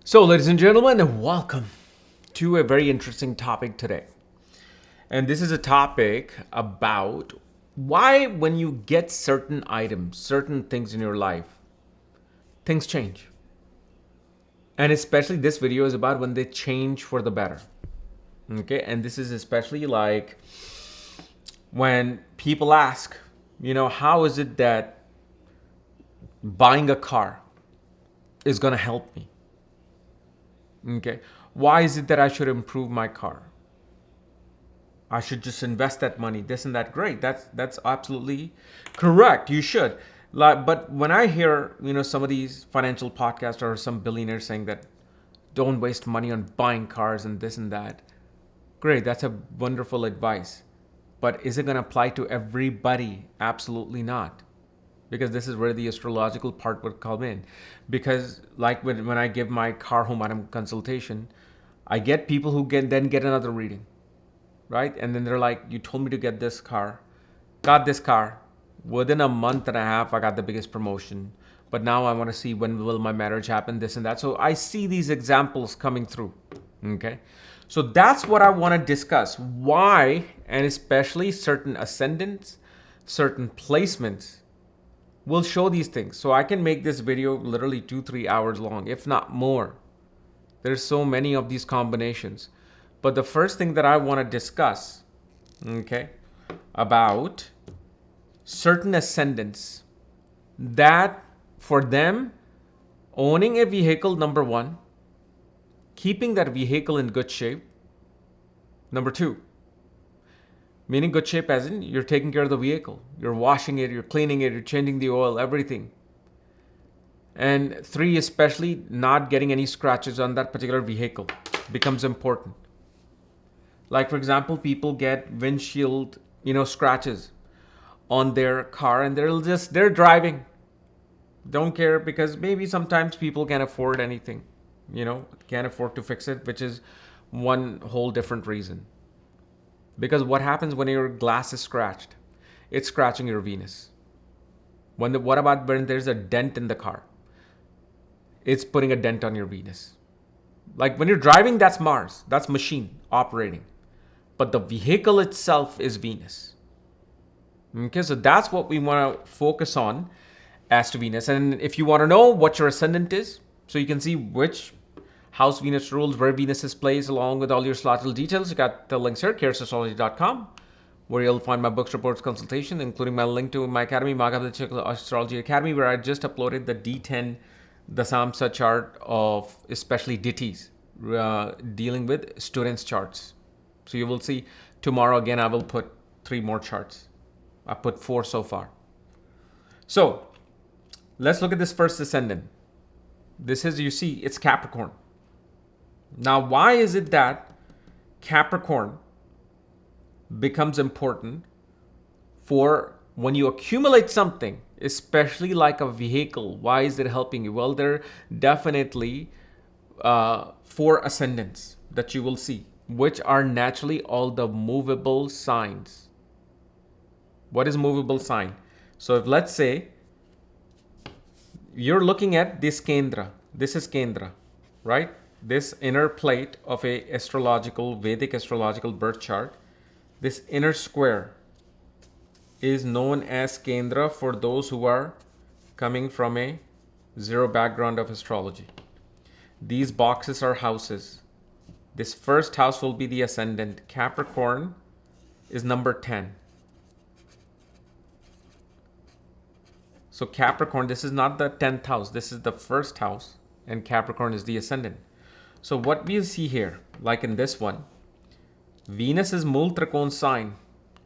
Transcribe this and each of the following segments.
So, ladies and gentlemen, welcome to a very interesting topic today. And this is a topic about why, when you get certain items, certain things in your life, things change. And especially this video is about when they change for the better. Okay, and this is especially like when people ask, how is it that buying a car is going to help me? Okay. Why is it that I should improve my car? I should just invest that money, this and that. Great. That's absolutely correct. You should. But when I hear, some of these financial podcasts or some billionaires saying that don't waste money on buying cars and this and that. Great. That's a wonderful advice. But is it going to apply to everybody? Absolutely not. Because this is where the astrological part would come in. Because like when I give my car home item consultation, I get people who then get another reading, right? And then they're like, you told me to get this car, got this car. Within a month and a half, I got the biggest promotion. But now I want to see when will my marriage happen, this and that. So I see these examples coming through, okay? So that's what I want to discuss. Why, and especially certain ascendants, certain placements, will show these things. So I can make this video literally 2-3 hours long, if not more. There's so many of these combinations. But the first thing that I want to discuss, okay, about certain ascendants, that for them, owning a vehicle, number one, keeping that vehicle in good shape, number two, meaning good shape as in you're taking care of the vehicle. You're washing it, you're cleaning it, you're changing the oil, everything. And three, especially not getting any scratches on that particular vehicle becomes important. Like for example, people get windshield, scratches on their car and they're driving. Don't care because maybe sometimes people can't afford anything, can't afford to fix it, which is one whole different reason. Because what happens when your glass is scratched? It's scratching your Venus. What about when there's a dent in the car? It's putting a dent on your Venus. Like when you're driving, that's Mars. That's machine operating. But the vehicle itself is Venus. Okay, so that's what we want to focus on as to Venus. And if you want to know what your ascendant is, so you can see which house Venus rules, where Venus is placed, along with all your astrological details. You got the links here, astrology.com, where you'll find my books, reports, consultation, including my link to my academy, Magabha Astrology Academy, where I just uploaded the D10, the Samsa chart of especially deities, dealing with students' charts. So you will see tomorrow again, I will put 3 more charts. I put 4 so far. So let's look at this first ascendant. This is, you see, it's Capricorn. Now, why is it that Capricorn becomes important for when you accumulate something, especially like a vehicle? Why is it helping you? Well, there are definitely 4 ascendants that you will see, which are naturally all the movable signs. What is movable sign? So if let's say you're looking at this Kendra, this is Kendra, right? This inner plate of a Vedic astrological birth chart, this inner square is known as Kendra for those who are coming from a zero background of astrology. These boxes are houses. This first house will be the ascendant. Capricorn is number 10. So Capricorn, this is not the 10th house. This is the first house, and Capricorn is the ascendant. So what we see here, like in this one, Venus's Mool Trikon sign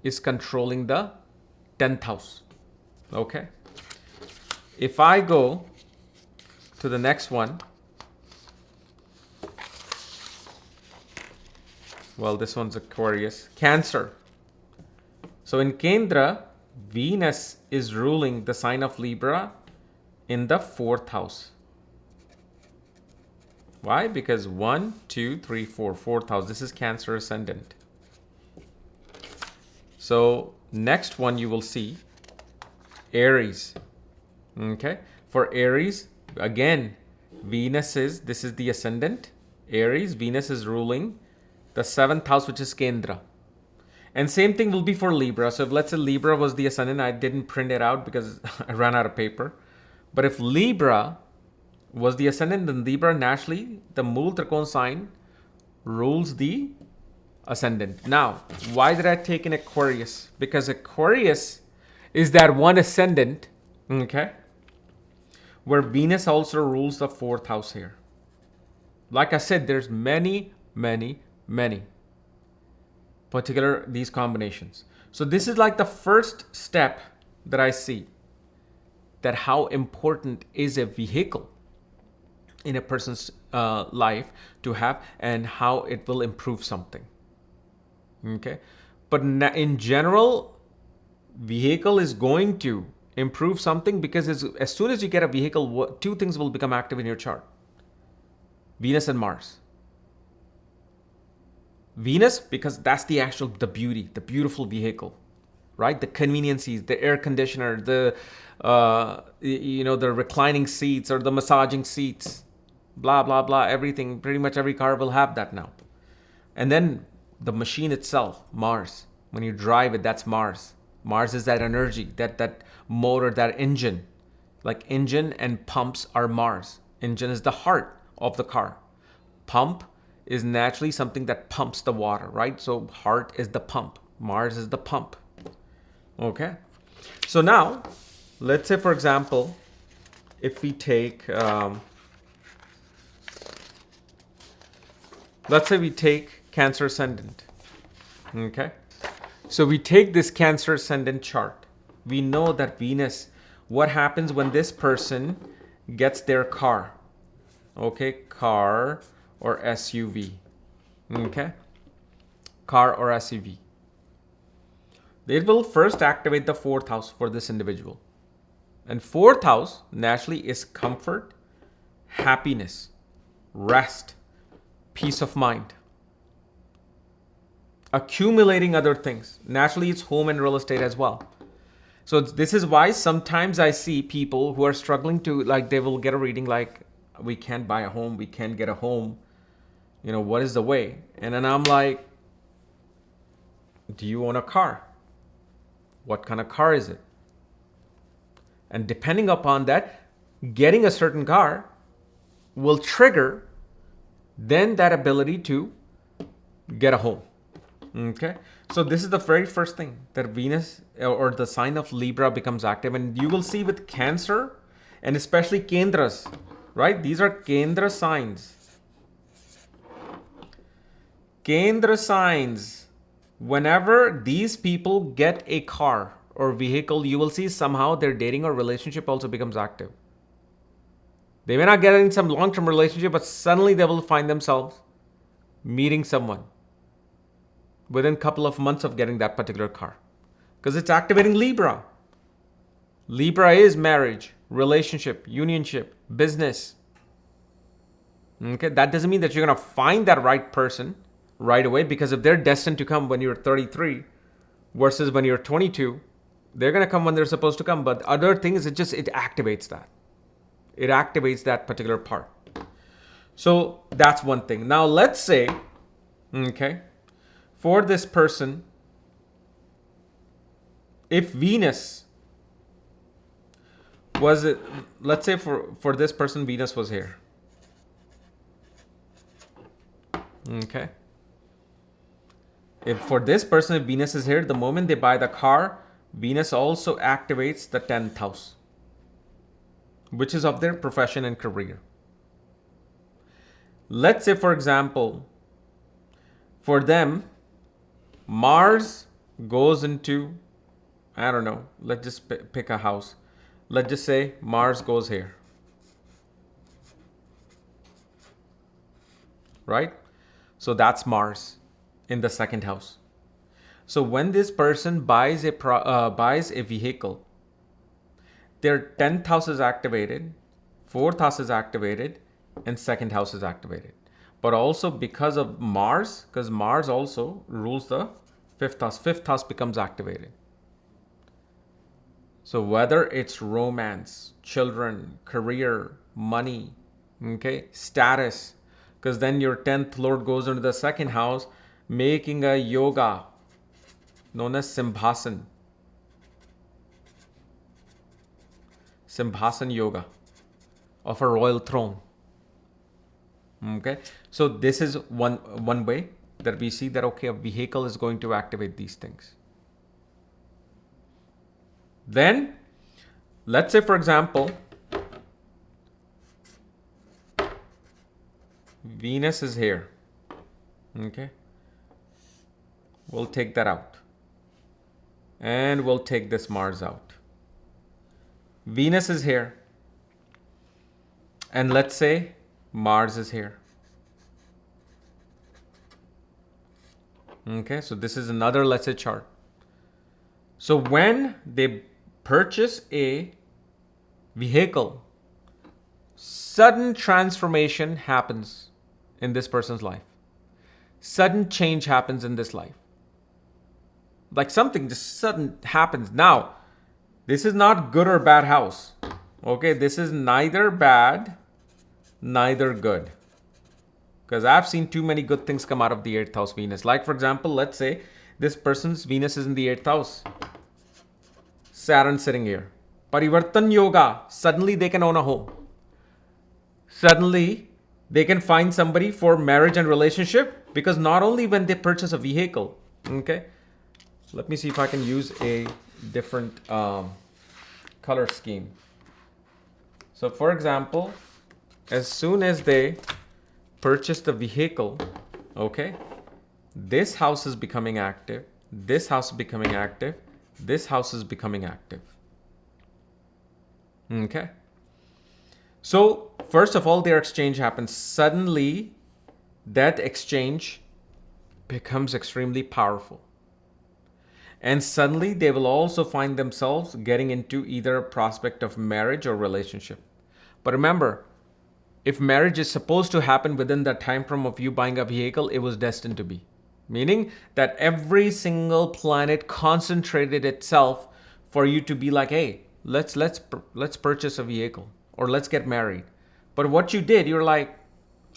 is controlling the 10th house. Okay. If I go to the next one, well, this one's Aquarius, Cancer. So in Kendra, Venus is ruling the sign of Libra in the 4th house. Why? Because 1, 2, 3, 4, 4th house. This is Cancer ascendant. So next one you will see Aries. Okay. For Aries, again, This is the ascendant, Aries. Venus is ruling the seventh house, which is Kendra. And same thing will be for Libra. So if let's say Libra was the ascendant, I didn't print it out because I ran out of paper. But if Libra was the ascendant, then Libra naturally, the Mool Trikon sign rules the ascendant. Now, why did I take in Aquarius? Because Aquarius is that one ascendant, okay, where Venus also rules the fourth house here. Like I said, there's many particular these combinations. So this is like the first step that I see, that how important is a vehicle in a person's life to have, and how it will improve something. Okay, but in general, vehicle is going to improve something, because as soon as you get a vehicle, two things will become active in your chart: Venus and Mars. Venus, because that's the beautiful vehicle, right? The conveniences, the air conditioner, the the reclining seats or the massaging seats, blah blah blah, everything. Pretty much every car will have that now. And then the machine itself, Mars. When you drive it, that's Mars. Mars is that energy, that motor, that engine. Like engine and pumps are Mars. Engine is the heart of the car. Pump is naturally something that pumps the water, right? So heart is the pump. Mars is the pump. Okay. So now, let's say, for example, if we take, let's say we take Cancer ascendant. Okay. So we take this Cancer ascendant chart. We know that Venus, what happens when this person gets their car? Okay, car or SUV. Okay, car or SUV. It will first activate the fourth house for this individual. And fourth house naturally is comfort, happiness, rest, peace of mind, accumulating other things. Naturally, it's home and real estate as well. So this is why sometimes I see people who are struggling to, like, they will get a reading like, we can't buy a home, we can't get a home. What is the way? And then I'm like, do you own a car? What kind of car is it? And depending upon that, getting a certain car will trigger then that ability to get a home. Okay. So this is the very first thing, that Venus or the sign of Libra becomes active. And you will see with Cancer and especially Kendras, right? These are Kendra signs. Kendra signs. Whenever these people get a car or vehicle, you will see somehow their dating or relationship also becomes active. They may not get in some long-term relationship, but suddenly they will find themselves meeting someone within a couple of months of getting that particular car. Because it's activating Libra. Libra is marriage, relationship, unionship, business. Okay, that doesn't mean that you're going to find that right person right away, because if they're destined to come when you're 33 versus when you're 22, they're going to come when they're supposed to come. But other things, it activates that. It activates that particular part. So that's one thing. Now let's say, okay, for this person, if Venus was it, let's say for this person, Venus was here. Okay. If for this person, if Venus is here, the moment they buy the car, Venus also activates the 10th house, which is of their profession and career. Let's say, for example, for them, Mars goes into, I don't know, let's just pick a house. Let's just say Mars goes here. Right? So that's Mars in the second house. So when this person buys a vehicle, their 10th house is activated, 4th house is activated, and 2nd house is activated. But also because of Mars, because Mars also rules the 5th house. 5th house becomes activated. So whether it's romance, children, career, money, Okay, status, because then your 10th lord goes into the second house, making a yoga known as Simbhasan. Simbhasan yoga of a royal throne. Okay, so this is one way that we see that, okay, a vehicle is going to activate these things. Then, let's say, for example, Venus is here. Okay, we'll take that out. And we'll take this Mars out. Venus is here. And let's say Mars is here. Okay, so this is another, let's say, chart. So when they purchase a vehicle, sudden transformation happens in this person's life. Sudden change happens in this life. Like something just sudden happens. Now, this is not good or bad house. Okay, this is neither bad, neither good. Because I've seen too many good things come out of the 8th house Venus. Like, for example, let's say this person's Venus is in the 8th house. Saturn sitting here. Parivartan yoga. Suddenly they can own a home. Suddenly they can find somebody for marriage and relationship, because not only when they purchase a vehicle. Okay. Let me see if I can use a different color scheme. So for example, as soon as they purchase the vehicle, okay, this house is becoming active, this house is becoming active, this house is becoming active. Okay. So first of all, their exchange happens. Suddenly, that exchange becomes extremely powerful. And suddenly they will also find themselves getting into either a prospect of marriage or relationship. But remember, if marriage is supposed to happen within the time frame of you buying a vehicle, it was destined to be. Meaning that every single planet concentrated itself for you to be like, hey, let's purchase a vehicle or let's get married. But what you did, you're like,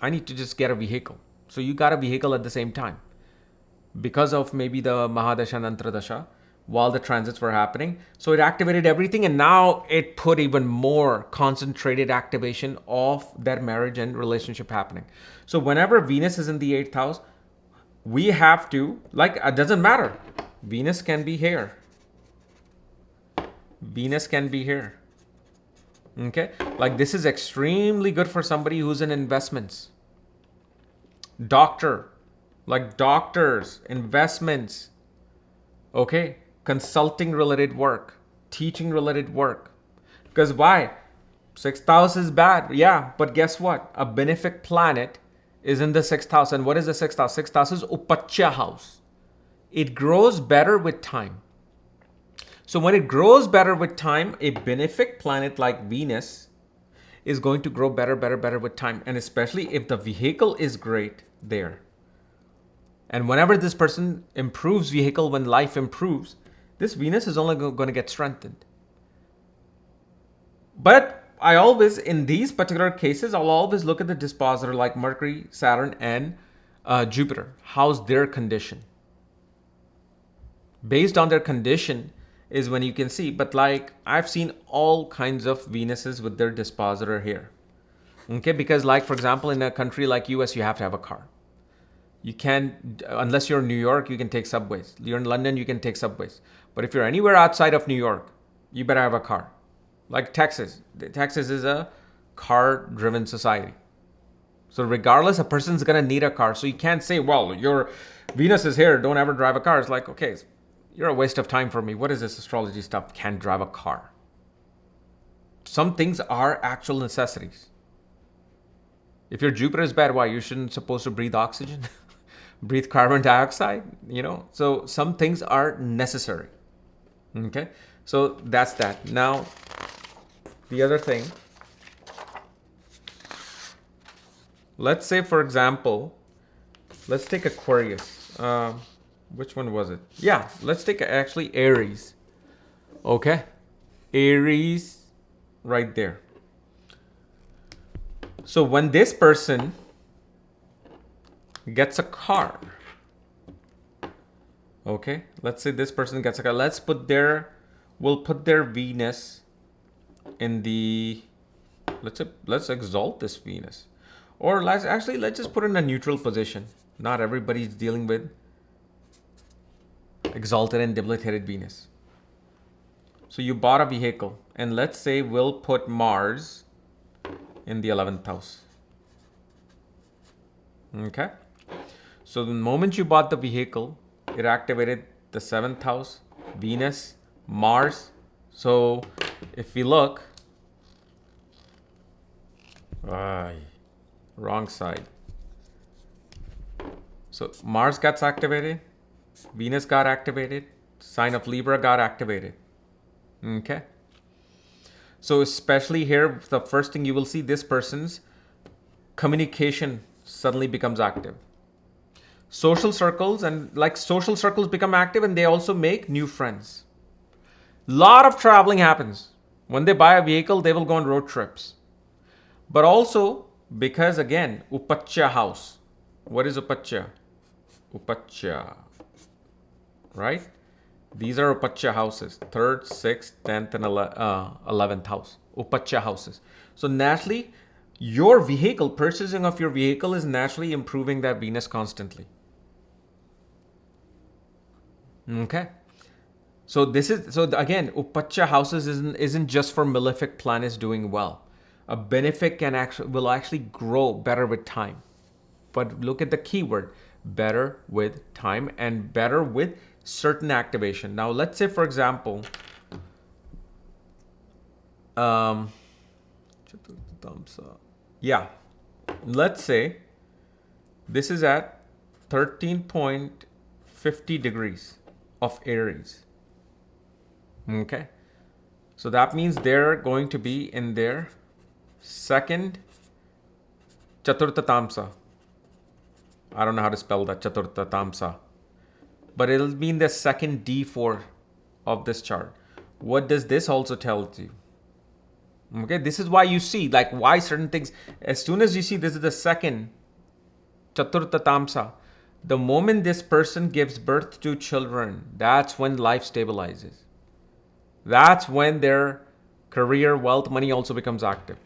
I need to just get a vehicle. So you got a vehicle at the same time. Because of maybe the Mahadasha and Antradasha, while the transits were happening. So it activated everything, and now it put even more concentrated activation of that marriage and relationship happening. So whenever Venus is in the 8th house, we have to, like, it doesn't matter. Venus can be here. Venus can be here. Okay? Like, this is extremely good for somebody who's in investments. Doctor. Like doctors, investments, okay, consulting related work, teaching related work. Because why? 6th house is bad. Yeah, but guess what? A benefic planet is in the 6th house. And what is the 6th house? 6th house is Upachya house. It grows better with time. So when it grows better with time, a benefic planet like Venus is going to grow better with time. And especially if the vehicle is great there. And whenever this person improves vehicle, when life improves, this Venus is only going to get strengthened. But I always, in these particular cases, I'll always look at the dispositor like Mercury, Saturn, and Jupiter. How's their condition? Based on their condition is when you can see. But like, I've seen all kinds of Venuses with their dispositor here. Okay, because like, for example, in a country like US, you have to have a car. You can't, unless you're in New York, you can take subways. You're in London, you can take subways. But if you're anywhere outside of New York, you better have a car. Like Texas. Texas is a car-driven society. So regardless, a person's going to need a car. So you can't say, well, your Venus is here, don't ever drive a car. It's like, okay, you're a waste of time for me. What is this astrology stuff? Can't drive a car. Some things are actual necessities. If your Jupiter is bad, why? You shouldn't supposed to breathe oxygen? Breathe carbon dioxide, you know? So some things are necessary. Okay? So that's that. Now, the other thing. Let's say, for example, let's take Aquarius. Which one was it? Yeah, let's take actually Aries. Okay? Aries right there. So when this person gets a car, okay, let's say this person gets a car. We'll put their Venus in the, let's exalt this Venus. Or let's just put it in a neutral position. Not everybody's dealing with exalted and debilitated Venus. So you bought a vehicle, and let's say we'll put Mars in the 11th house. Okay? So the moment you bought the vehicle, it activated the 7th house, Venus, Mars. So if we look, wrong side. So Mars gets activated, Venus got activated, sign of Libra got activated. Okay. So especially here, the first thing you will see, this person's communication suddenly becomes active. Social circles become active, and they also make new friends. Lot of traveling happens. When they buy a vehicle, they will go on road trips. But also, because again, Upacha house. What is Upacha? Upacha. Right? These are Upacha houses. 3rd, 6th, 10th, and 11th house. Upacha houses. So naturally, purchasing of your vehicle is naturally improving that Venus constantly. Okay. So again, Upacha houses isn't just for malefic planets doing well. A benefic will actually grow better with time. But look at the keyword, better with time and better with certain activation. Now let's say, for example, let's say this is at 13.50 degrees of Aries. Okay. So that means they're going to be in their second Chaturtha Tamsa. I don't know how to spell that, Chaturtha Tamsa. But it'll be in the second D4 of this chart. What does this also tell you? Okay, this is why you see, why certain things, as soon as you see this is the second Chaturtha Tamsa, the moment this person gives birth to children, that's when life stabilizes. That's when their career, wealth, money also becomes active.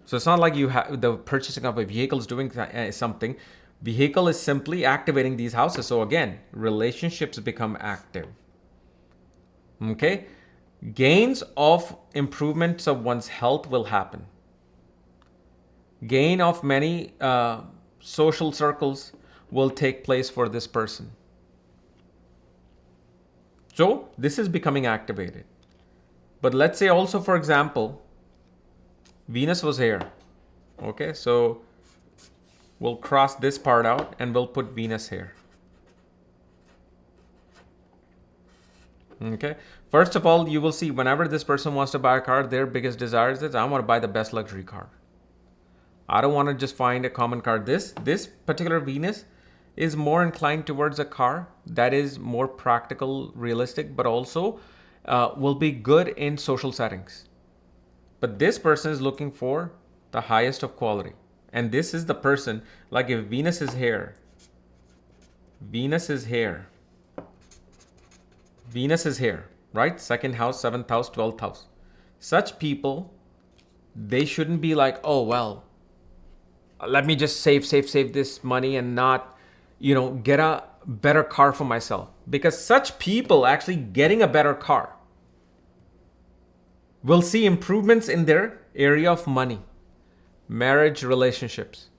So it's not like you have the purchasing of a vehicle is doing something. Vehicle is simply activating these houses. So again, relationships become active. Okay? Gains of improvements of one's health will happen. Gain of many social circles will take place for this person. So this is becoming activated. But let's say also, for example, Venus was here. Okay, so we'll cross this part out and we'll put Venus here. Okay, first of all, you will see whenever this person wants to buy a car, their biggest desire is, I want to buy the best luxury car. I don't want to just find a common car. This particular Venus is more inclined towards a car that is more practical, realistic, but also will be good in social settings. But this person is looking for the highest of quality. And this is the person, like if Venus is here, right? 2nd house, 7th house, 12th house. Such people, they shouldn't be like, oh, well, let me just save this money and not, get a better car for myself. Because such people actually getting a better car will see improvements in their area of money, marriage, relationships.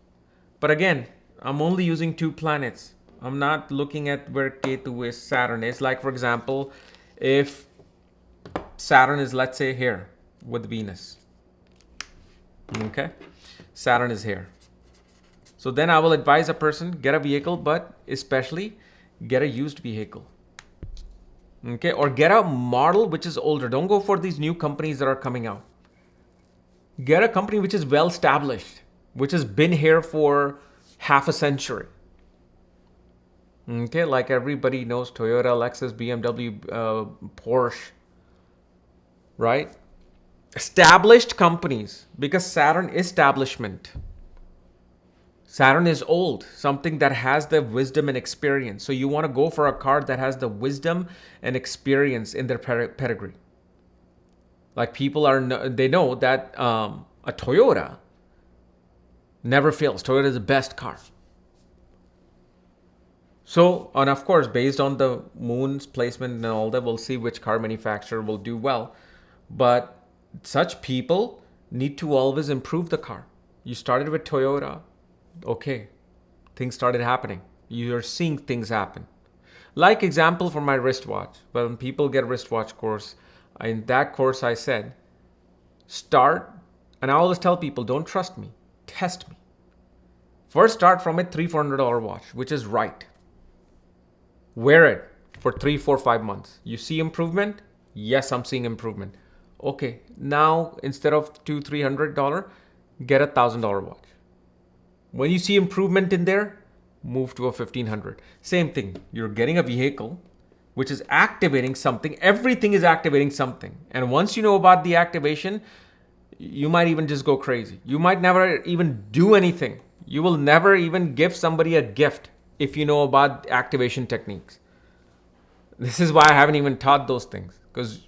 But again, I'm only using 2 planets. I'm not looking at where Ketu is, Saturn is. Like, for example, if Saturn is, let's say, here with Venus. Okay? Saturn is here. So then I will advise a person, get a vehicle, but especially get a used vehicle. Okay? Or get a model which is older. Don't go for these new companies that are coming out. Get a company which is well established, which has been here for half a century. Okay, like everybody knows Toyota, Lexus, BMW, Porsche, right? Established companies, because Saturn is establishment. Saturn is old, something that has the wisdom and experience. So you want to go for a car that has the wisdom and experience in their pedigree. Like people they know that a Toyota never fails. Toyota is the best car. So, and of course, based on the moon's placement and all that, we'll see which car manufacturer will do well. But such people need to always improve the car. You started with Toyota, okay, things started happening. You're seeing things happen. Like example for my wristwatch. When people get wristwatch course, in that course I said, start, and I always tell people, don't trust me, test me. First start from a $300-400 watch, which is right. Wear it for 3, 4, 5 months. You see improvement? Yes, I'm seeing improvement. Okay, now instead of $200-300, get a $1,000 watch. When you see improvement in there, move to a $1,500. Same thing. You're getting a vehicle which is activating something. Everything is activating something. And once you know about the activation, you might even just go crazy. You might never even do anything. You will never even give somebody a gift if you know about activation techniques. This is why I haven't even taught those things, because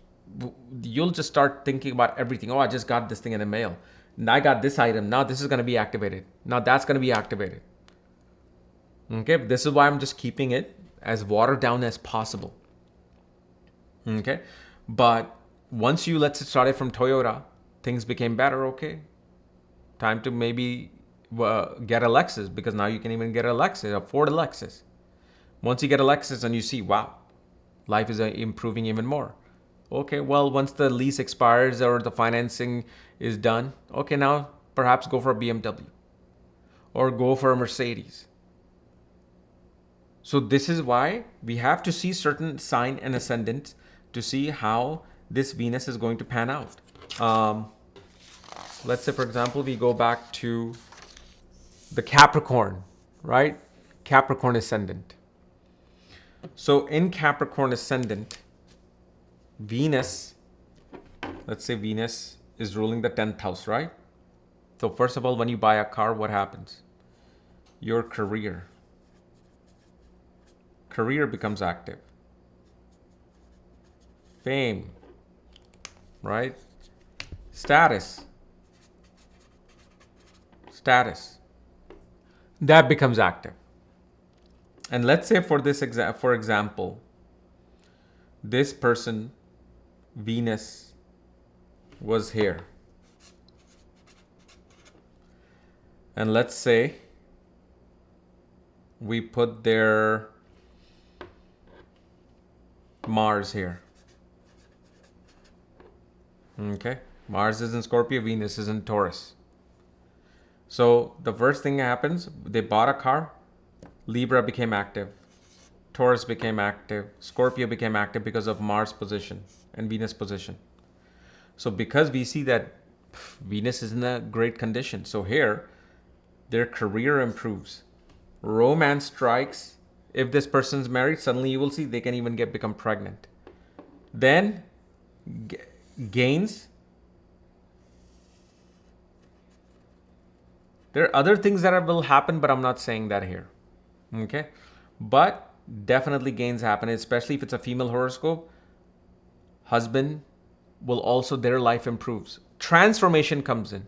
you'll just start thinking about everything. Oh, I just got this thing in the mail. And I got this item. Now this is going to be activated. Now that's going to be activated. Okay, this is why I'm just keeping it as watered down as possible. Okay, but once you let's start it from Toyota, things became better. Okay, time to maybe get a Lexus, because now you can even get a Lexus, afford a Lexus. Once you get a Lexus and you see, wow, life is improving even more. Okay, well, once the lease expires or the financing is done, okay, now perhaps go for a BMW or go for a Mercedes. So this is why we have to see certain sign and ascendant to see how this Venus is going to pan out. Let's say, for example, we go back to the Capricorn, right? Capricorn ascendant. So in Capricorn ascendant, Venus, let's say Venus is ruling the 10th house, right? So first of all, when you buy a car, what happens? Your career becomes active. Fame, right? Status. That becomes active. And let's say for example, this person, Venus, was here. And let's say we put their Mars here. Okay, Mars is in Scorpio, Venus is in Taurus. So the first thing happens, they bought a car, Libra became active, Taurus became active, Scorpio became active because of Mars position and Venus position. So because we see that Venus is in a great condition, so here their career improves, romance strikes. If this person's married, suddenly you will see they can even become pregnant. Then gains. There are other things that will happen, but I'm not saying that here. Okay, but definitely gains happen, especially if it's a female horoscope. Husband will also, their life improves. Transformation comes in.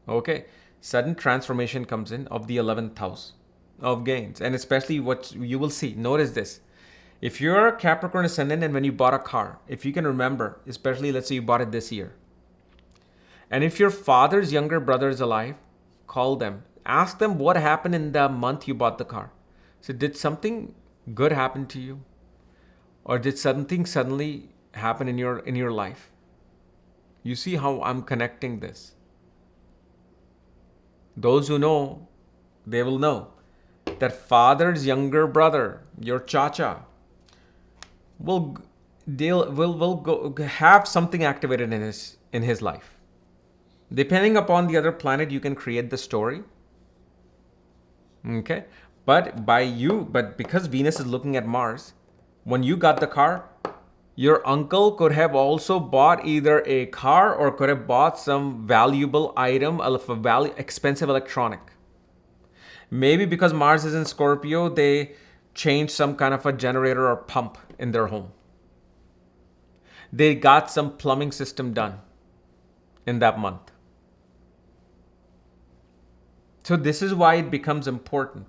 Okay, sudden transformation comes in of the 11th house of gains. And especially what you will see, notice this. If you're a Capricorn ascendant and when you bought a car, if you can remember, especially let's say you bought it this year. And if your father's younger brother is alive, call them. Ask them what happened in the month you bought the car. So did something good happen to you? Or did something suddenly happen in your life? You see how I'm connecting this. Those who know, they will know that father's younger brother, your cha-cha, will go have something activated in his life. Depending upon the other planet, you can create the story. Okay, but because Venus is looking at Mars, when you got the car, Your uncle could have also bought either a car or could have bought some valuable item of a expensive electronic. Maybe because Mars is in Scorpio, they changed some kind of a generator or pump in their home. They got some plumbing system done in that month. So this is why it becomes important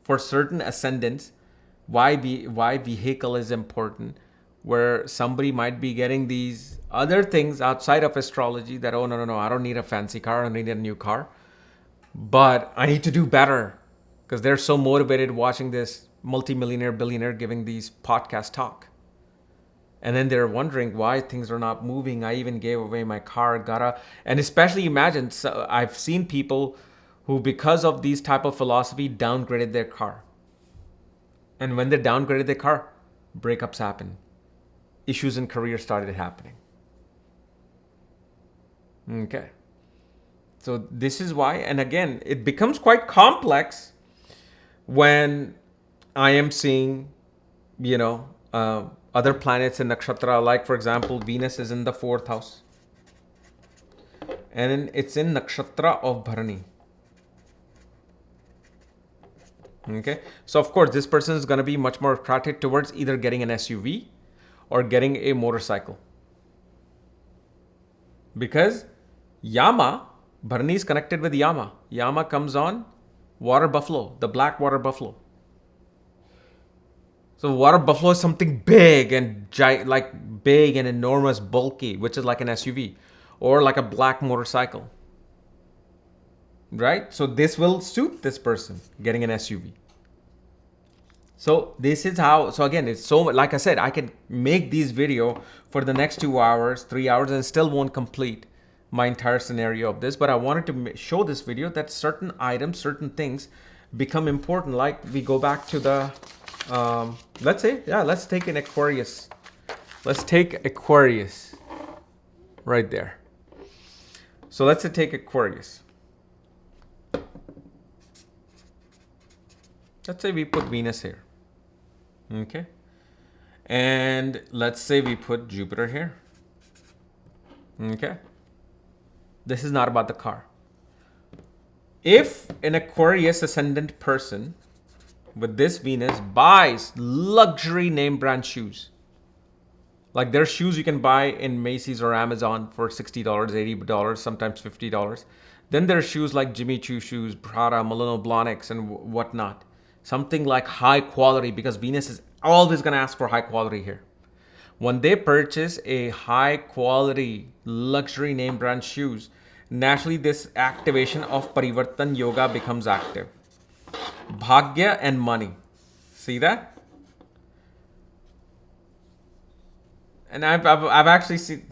for certain ascendants, why vehicle is important, where somebody might be getting these other things outside of astrology that, oh, no, I don't need a fancy car, I don't need a new car, but I need to do better because they're so motivated watching this multimillionaire, billionaire giving these podcast talk. And then they're wondering why things are not moving. I even gave away my car, and especially imagine, so I've seen people who, because of these type of philosophy, downgraded their car. And when they downgraded their car, breakups happened. Issues in career started happening. Okay. So this is why, and again, it becomes quite complex when I am seeing, other planets in nakshatra, like for example, Venus is in the 4th house. And it's in nakshatra of Bharani. Okay. So of course, this person is going to be much more attracted towards either getting an SUV or getting a motorcycle. Because Yama, Bharani is connected with Yama. Yama comes on water buffalo, the black water buffalo. So water buffalo is something big and big and enormous, bulky, which is like an SUV or like a black motorcycle. Right? So this will suit this person getting an SUV. So this is how, so again, it's so, like I said, I can make these video for the next 2 hours, 3 hours, and still won't complete my entire scenario of this. But I wanted to show this video that certain items, certain things become important. Like we go back to the, let's take an Aquarius. Let's take Aquarius right there. So let's take Aquarius. Let's say we put Venus here. Okay. And let's say we put Jupiter here. Okay. This is not about the car. If an Aquarius ascendant person with this Venus buys luxury name brand shoes, like their shoes you can buy in Macy's or Amazon for $60, $80, sometimes $50. Then there are shoes like Jimmy Choo shoes, Prada, Milano Blahniks, and whatnot. Something like high quality, because Venus is always going to ask for high quality here. When they purchase a high quality luxury name brand shoes, naturally this activation of Parivartan Yoga becomes active. Bhagya and money. See that? And I've actually seen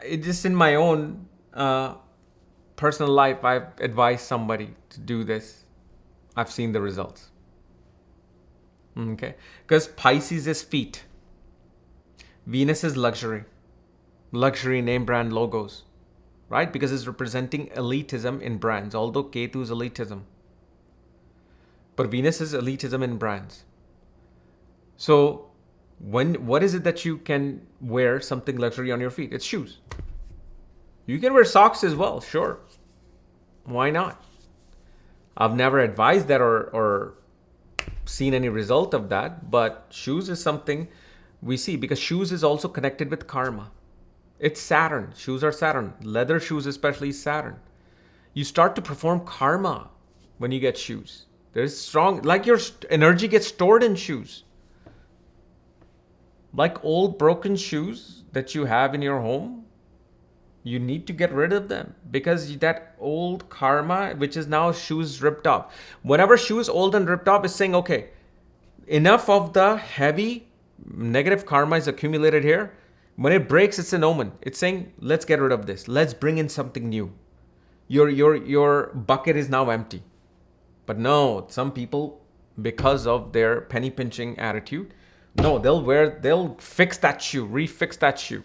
it just in my own personal life. I've advised somebody to do this. I've seen the results. Okay. Because Pisces is feet. Venus is luxury. Luxury name brand logos. Right? Because it's representing elitism in brands. Although Ketu is elitism. But Venus is elitism in brands. So what is it that you can wear something luxury on your feet? It's shoes. You can wear socks as well. Sure. Why not? I've never advised that or seen any result of that, but shoes is something we see because shoes is also connected with karma. It's Saturn. Shoes are Saturn. Leather shoes especially is Saturn. You start to perform karma when you get shoes. There's strong, like your energy gets stored in shoes. Like old broken shoes that you have in your home, you need to get rid of them because that old karma, which is now shoes ripped off. Whenever shoe is old and ripped off, it's saying, okay, enough of the heavy negative karma is accumulated here. When it breaks, it's an omen. It's saying, let's get rid of this. Let's bring in something new. Your bucket is now empty. But no, some people, because of their penny pinching attitude, no, they'll fix that shoe, refix that shoe.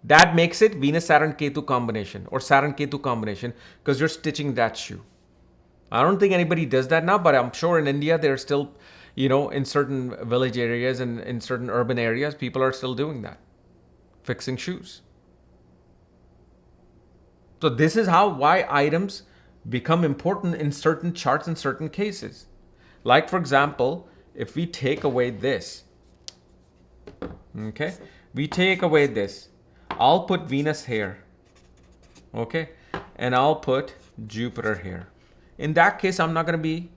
That makes it Venus-Saturn-Ketu combination or Saturn-Ketu combination because you're stitching that shoe. I don't think anybody does that now, but I'm sure in India, they're still, in certain village areas and in certain urban areas, people are still doing that, fixing shoes. So this is why items become important in certain charts in certain cases. Like, for example, if we take away this, okay, we take away this, I'll put Venus here, okay, and I'll put Jupiter here. In that case, I'm not going to be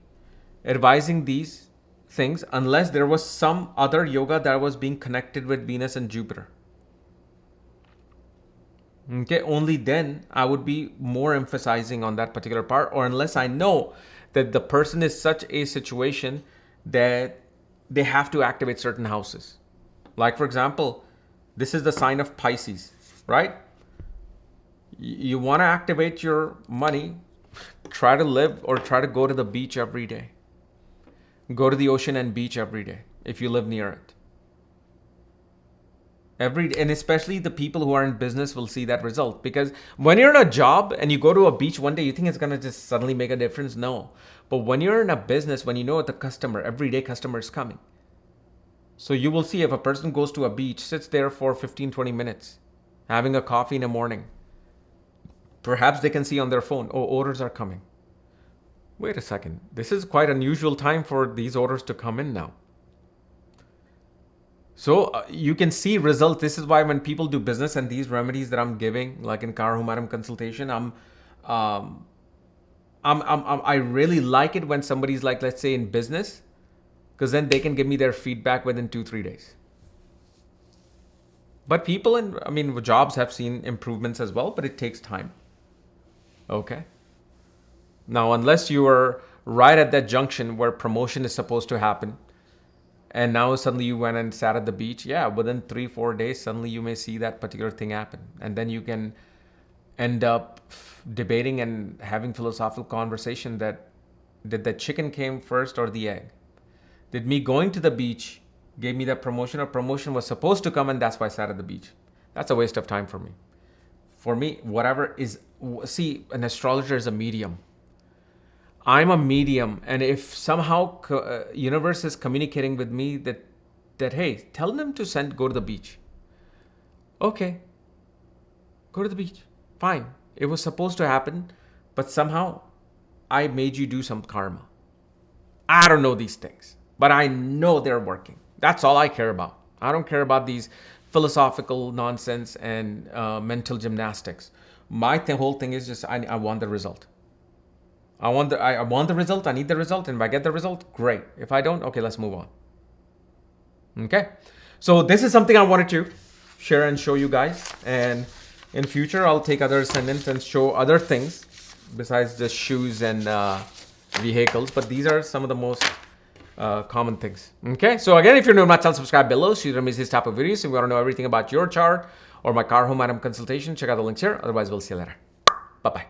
advising these things unless there was some other yoga that was being connected with Venus and Jupiter. Okay, only then I would be more emphasizing on that particular part, or unless I know that the person is such a situation that they have to activate certain houses. Like, for example, this is the sign of Pisces, right? You want to activate your money, try to live or try to go to the beach every day. Go to the ocean and beach every day if you live near it. And especially the people who are in business will see that result, because when you're in a job and you go to a beach one day, you think it's going to just suddenly make a difference. No. But when you're in a business, when you know the customer, everyday customer is coming. So you will see if a person goes to a beach, sits there for 15, 20 minutes, having a coffee in the morning, perhaps they can see on their phone, oh, orders are coming. Wait a second. This is quite unusual time for these orders to come in now. So you can see results. This is why when people do business and these remedies that I'm giving, like in Karahumaram consultation, I really like it when somebody's like, let's say in business, because then they can give me their feedback within 2-3 days. But people with jobs have seen improvements as well, but it takes time. Okay. Now, unless you are right at that junction where promotion is supposed to happen, and now suddenly you went and sat at the beach, within 3-4 days, suddenly you may see that particular thing happen. And then you can end up debating and having philosophical conversation that, did the chicken came first or the egg? Did me going to the beach gave me that promotion, or promotion was supposed to come and that's why I sat at the beach? That's a waste of time for me. For me, whatever is, see, an astrologer is a medium. I'm a medium, and if somehow universe is communicating with me that hey, tell them to go to the beach. Okay, go to the beach. Fine. It was supposed to happen, but somehow I made you do some karma. I don't know these things, but I know they're working. That's all I care about. I don't care about these philosophical nonsense and mental gymnastics. My whole thing is just I want the result. I want the result. I need the result. And if I get the result, great. If I don't, okay, let's move on. Okay. So this is something I wanted to share and show you guys. And in future, I'll take other ascendants and show other things besides just shoes and vehicles. But these are some of the most common things. Okay. So again, if you're new to my channel, subscribe below so you don't miss this type of videos. If you want to know everything about your chart or my car home item consultation, check out the links here. Otherwise, we'll see you later. Bye-bye.